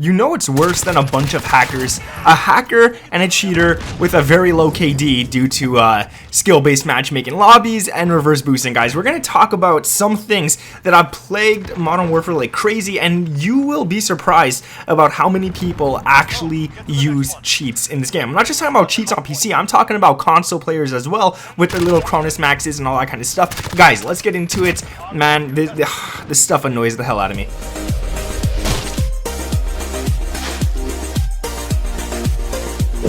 You know it's worse than a bunch of hackers. A hacker and a cheater with a very low KD due to skill-based matchmaking lobbies and reverse boosting, guys. We're going to talk about some things that have plagued Modern Warfare like crazy, and you will be surprised about how many people actually use cheats in this game. I'm not just talking about cheats on PC, I'm talking about console players as well with their little Cronus maxes and all that kind of stuff. Guys, let's get into it. Man, this stuff annoys the hell out of me.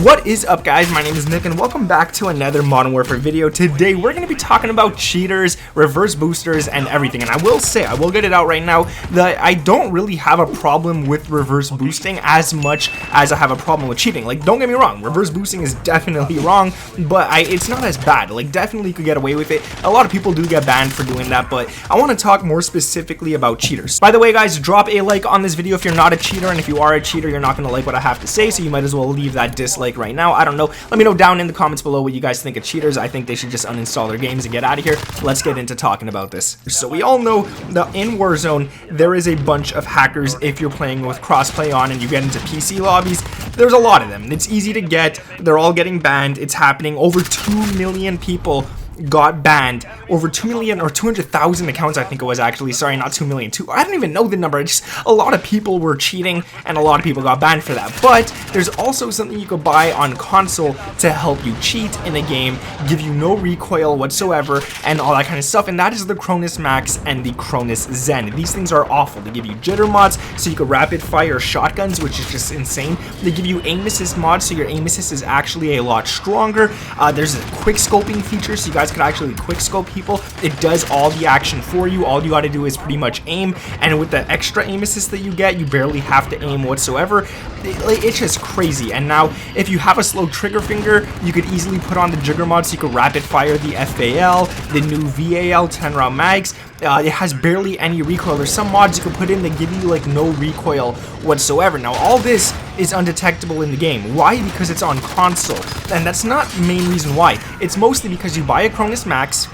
What is up, guys? My name is Nick and welcome back to another Modern Warfare video. Today we're going to be talking about cheaters, reverse boosters, and everything. And I will say, I will get it out right now, that I don't really have a problem with reverse boosting as much as I have a problem with cheating. Like, don't get me wrong, reverse boosting is definitely wrong, but it's not as bad. Like, definitely could get away with it. A lot of people do get banned for doing that, but I want to talk more specifically about cheaters. By the way, guys, drop a like on this video if you're not a cheater, and if you are a cheater, you're not going to like what I have to say, so you might as well leave that dislike right now. I don't know. Let me know down in the comments below what you guys think of cheaters. I think they should just uninstall their games and get out of here. Let's get into talking about this. So we all know that in Warzone, there is a bunch of hackers. If you're playing with crossplay on and you get into PC lobbies, there's a lot of them. It's easy to get. They're all getting banned. It's happening. Over 2 million people got banned. Over 2 million or 200,000 accounts, I think it was actually. Sorry, not 2 million. I don't even know the number. Just a lot of people were cheating and a lot of people got banned for that. But there's also something you could buy on console to help you cheat in a game, give you no recoil whatsoever, and all that kind of stuff. And that is the Cronus Max and the Cronus Zen. These things are awful. They give you jitter mods so you can rapid fire shotguns, which is just insane. They give you aim assist mods so your aim assist is actually a lot stronger. There's a quick scoping feature so you guys could actually quick scope people. It does all the action for you. All you got to do is pretty much aim, and with the extra aim assist that you get, you barely have to aim whatsoever. It's just crazy. And now if you have a slow trigger finger, you could easily put on the jigger mod so you could rapid fire the FAL, the new VAL 10 round mags. It has barely any recoil. There's some mods you can put in that give you like no recoil whatsoever. Now all this is undetectable in the game. Why? Because it's on console, and that's not the main reason why. It's mostly because you buy a Cronus Max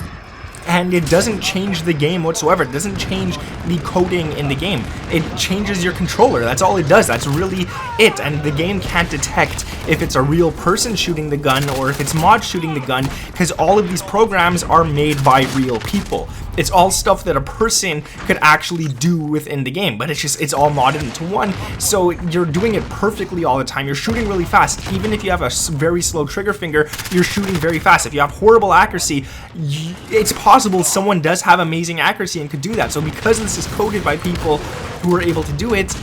and it doesn't change the game whatsoever. It doesn't change the coding in the game. It changes your controller. That's all it does. That's really it. And the game can't detect if it's a real person shooting the gun or if it's mod shooting the gun, because all of these programs are made by real people. It's all stuff that a person could actually do within the game, but it's all modded into one, so you're doing it perfectly all the time. You're shooting really fast. Even if you have a very slow trigger finger, you're shooting very fast. If you have horrible accuracy, it's possible someone does have amazing accuracy and could do that. So because this is coded by people who are able to do it,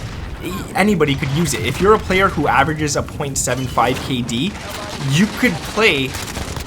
anybody could use it. If you're a player who averages a 0.75 KD, you could play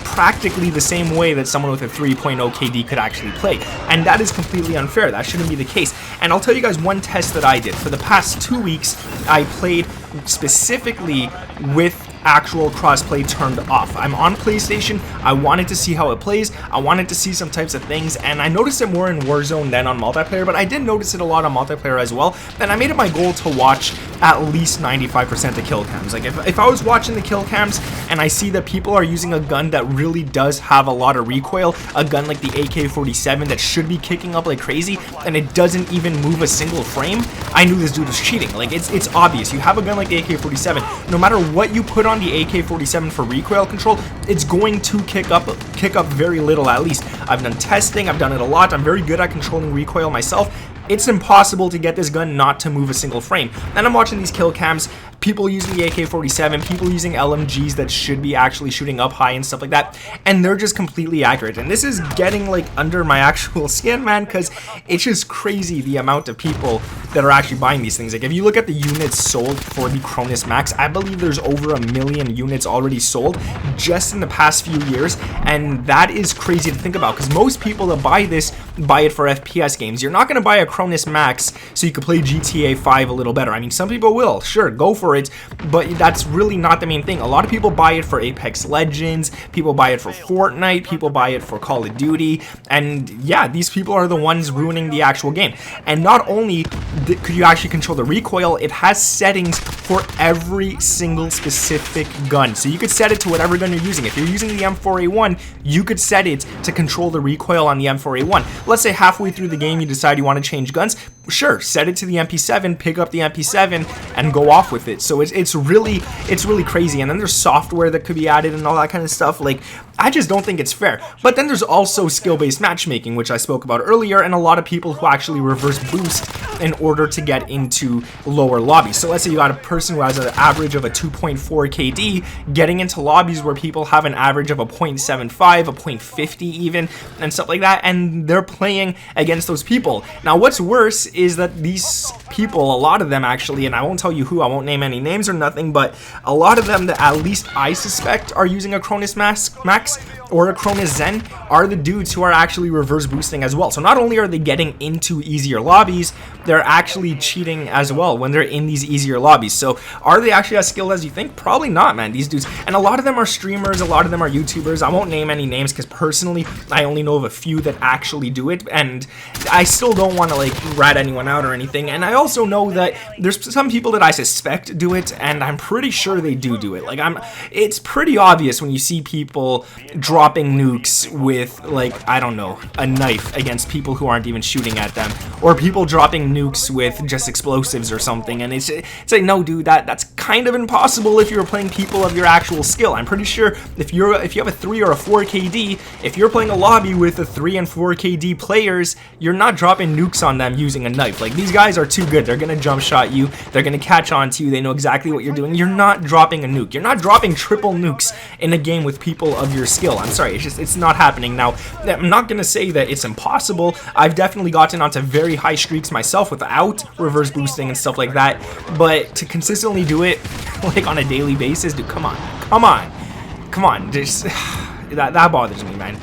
practically the same way that someone with a 3.0 KD could actually play, and that is completely unfair. That shouldn't be the case. And I'll tell you guys one test that I did. For the past 2 weeks, I played specifically with actual crossplay turned off. I'm on PlayStation. I wanted to see how it plays. I wanted to see some types of things, and I noticed it more in Warzone than on multiplayer, but I did notice it a lot on multiplayer as well. And I made it my goal to watch at least 95% of kill cams. Like if I was watching the kill cams and I see that people are using a gun that really does have a lot of recoil, a gun like the AK-47 that should be kicking up like crazy, and it doesn't even move a single frame, I knew this dude was cheating. Like it's obvious. You have a gun like the AK-47, no matter what you put on the AK-47 for recoil control, it's going to kick up very little. At least I've done testing, I've done it a lot. I'm very good at controlling recoil myself. It's impossible to get this gun not to move a single frame. And I'm watching these kill cams, people using the AK-47, people using LMGs that should be actually shooting up high and stuff like that, and they're just completely accurate. And this is getting like under my actual skin, man, because it's just crazy the amount of people that are actually buying these things. Like if you look at the units sold for the Cronus Max, I believe there's over 1 million units already sold just in the past few years, and that is crazy to think about, because most people that buy this buy it for FPS games. You're not going to buy a Cronus Max so you can play GTA 5 a little better. I mean, some people will, sure, go for it, but that's really not the main thing. A lot of people buy it for Apex Legends, people buy it for Fortnite, people buy it for Call of Duty, and yeah, these people are the ones ruining the actual game. And not only could you actually control the recoil, it has settings for every single specific gun. So you could set it to whatever gun you're using. If you're using the M4A1, you could set it to control the recoil on the M4A1. Let's say halfway through the game you decide you want to change guns. Sure, set it to the MP7, pick up the MP7, and go off with it. So it's really crazy. And then there's software that could be added and all that kind of stuff. Like, I just don't think it's fair. But then there's also skill-based matchmaking, which I spoke about earlier, and a lot of people who actually reverse boost in order to get into lower lobbies. So let's say you got a person who has an average of a 2.4 KD getting into lobbies where people have an average of a 0.75, a 0.50 even, and stuff like that, and they're playing against those people. Now, what's worse is that these people, a lot of them actually, and I won't tell you who, I won't name any names or nothing, but a lot of them that at least I suspect are using a Cronus Max or a Cronus Zen are the dudes who are actually reverse boosting as well. So not only are they getting into easier lobbies, they're actually cheating as well when they're in these easier lobbies. So are they actually as skilled as you think? Probably not, man. These dudes, and a lot of them are streamers, a lot of them are YouTubers. I won't name any names because personally I only know of a few that actually do it, and I still don't want to like rat anyone out or anything. And I also know that there's some people that I suspect do it, and I'm pretty sure they do it. Like, it's pretty obvious when you see people dropping nukes with, like, I don't know, a knife against people who aren't even shooting at them, or people dropping nukes with just explosives or something. And it's like, no, dude, that's kind of impossible if you're playing people of your actual skill. I'm pretty sure if you have a 3 or a 4 KD, if you're playing a lobby with a 3 and 4 KD players, you're not dropping nukes on them using a knife. Like, these guys are too good. They're gonna jump shot you, they're gonna catch on to you, they know exactly what you're doing. You're not dropping a nuke. You're not dropping triple nukes in a game with people of your skill. I'm sorry, it's not happening. Now, I'm not gonna say that it's impossible. I've definitely gotten onto very high streaks myself without reverse boosting and stuff like that, but to consistently do it like on a daily basis, dude, come on, just that bothers me, man.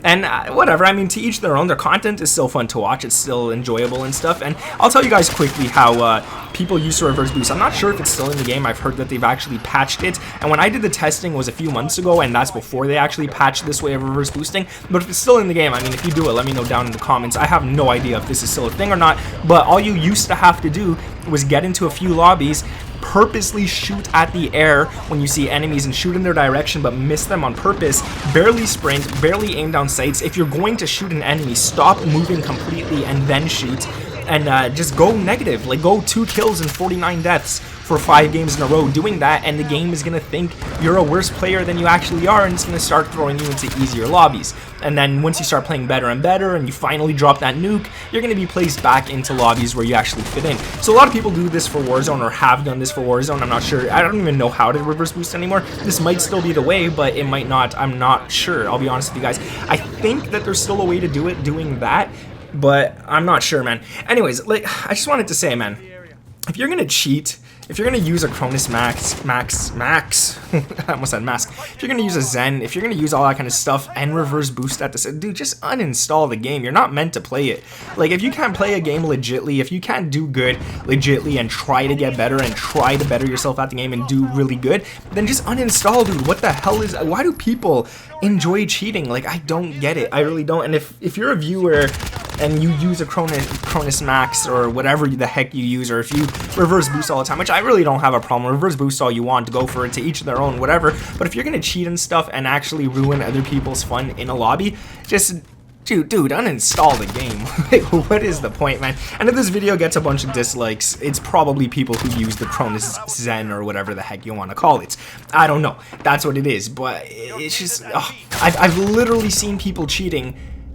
And whatever, I mean, to each their own. Their content is still fun to watch, it's still enjoyable and stuff. And I'll tell you guys quickly how people used to reverse boost. I'm not sure if it's still in the game. I've heard that they've actually patched it, and when I did the testing was a few months ago, and that's before they actually patched this way of reverse boosting. But if it's still in the game, I mean, if you do it, let me know down in the comments. I have no idea if this is still a thing or not, but all you used to have to do was get into a few lobbies, purposely shoot at the air when you see enemies and shoot in their direction but miss them on purpose, barely sprint, barely aim down sights. If you're going to shoot an enemy, stop moving completely and then shoot, and just go negative. Like, go 2 kills and 49 deaths for 5 games in a row doing that, and the game is gonna think you're a worse player than you actually are, and it's gonna start throwing you into easier lobbies. And then once you start playing better and better and you finally drop that nuke, you're gonna be placed back into lobbies where you actually fit in. So a lot of people do this for Warzone, or have done this for Warzone. I'm not sure. I don't even know how to reverse boost anymore. This might still be the way, but it might not. I'm not sure. I'll be honest with you guys. I think that there's still a way to do it doing that, but I'm not sure, man. Anyways, like, I just wanted to say, man, if you're gonna cheat, if you're gonna use a Cronus Max, I almost said mask. If you're gonna use a Zen, if you're gonna use all that kind of stuff and reverse boost at this, dude, just uninstall the game. You're not meant to play it. Like, if you can't play a game legitly, if you can't do good legitly and try to get better and try to better yourself at the game and do really good, then just uninstall, dude. What the hell is? Why do people enjoy cheating? Like, I don't get it. I really don't. And if you're a viewer and you use a Cronus Max or whatever the heck you use, or if you reverse boost all the time, which I really don't have a problem, reverse boost all you want, go for it, to each their own, whatever. But if you're gonna cheat and stuff and actually ruin other people's fun in a lobby, just dude, uninstall the game. Like, what is the point, man? And if this video gets a bunch of dislikes, it's probably people who use the Cronus Zen or whatever the heck you want to call it. I don't know. That's what it is. But it's just, I've literally seen people cheating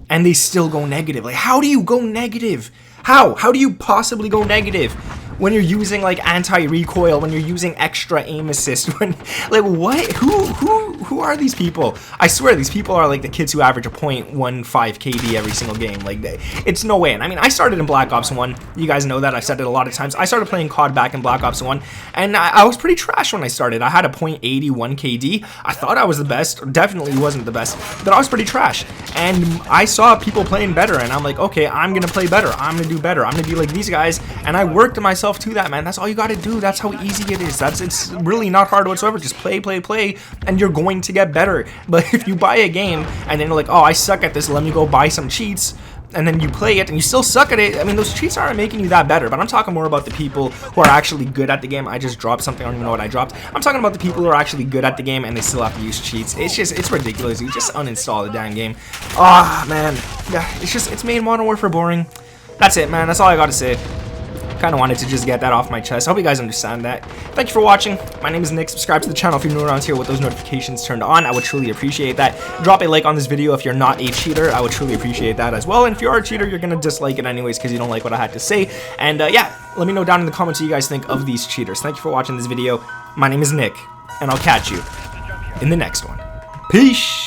and they still go negative. Like, how do you go negative? How do you possibly go negative when you're using, like, anti-recoil, when you're using extra aim assist, when, like, what? Who are these people? I swear these people are like the kids who average a 0.15 KD every single game. Like, it's no way. And I mean, I started in Black Ops 1. You guys know that. I've said it a lot of times. I started playing COD back in Black Ops 1, and I was pretty trash when I started. I had a 0.81 KD. I thought I was the best. Definitely wasn't the best, but I was pretty trash. And I saw people playing better, and I'm like, okay, I'm gonna play better. I'm gonna do better. I'm gonna be like these guys. And I worked myself yourself to that, man. That's all you gotta do. That's how easy it is. It's really not hard whatsoever. Just play, and you're going to get better. But if you buy a game and then you're like, oh, I suck at this, let me go buy some cheats, and then you play it and you still suck at it, I mean, those cheats aren't making you that better. But I'm talking more about the people who are actually good at the game. I just dropped something, I don't even know what I dropped. I'm talking about the people who are actually good at the game and they still have to use cheats. It's ridiculous. You just uninstall the damn game. Ah, man. Yeah, it's made Modern Warfare boring. That's it, man. That's all I gotta say. Kind of wanted to just get that off my chest. I hope you guys understand that. Thank you for watching. My name is Nick. Subscribe to the channel if you're new around here with those notifications turned on. I would truly appreciate that. Drop a like on this video if you're not a cheater. I would truly appreciate that as well. And if you are a cheater, you're gonna dislike it anyways because you don't like what I had to say. And yeah, let me know down in the comments what you guys think of these cheaters. Thank you for watching this video. My name is Nick, and I'll catch you in the next one. Peace.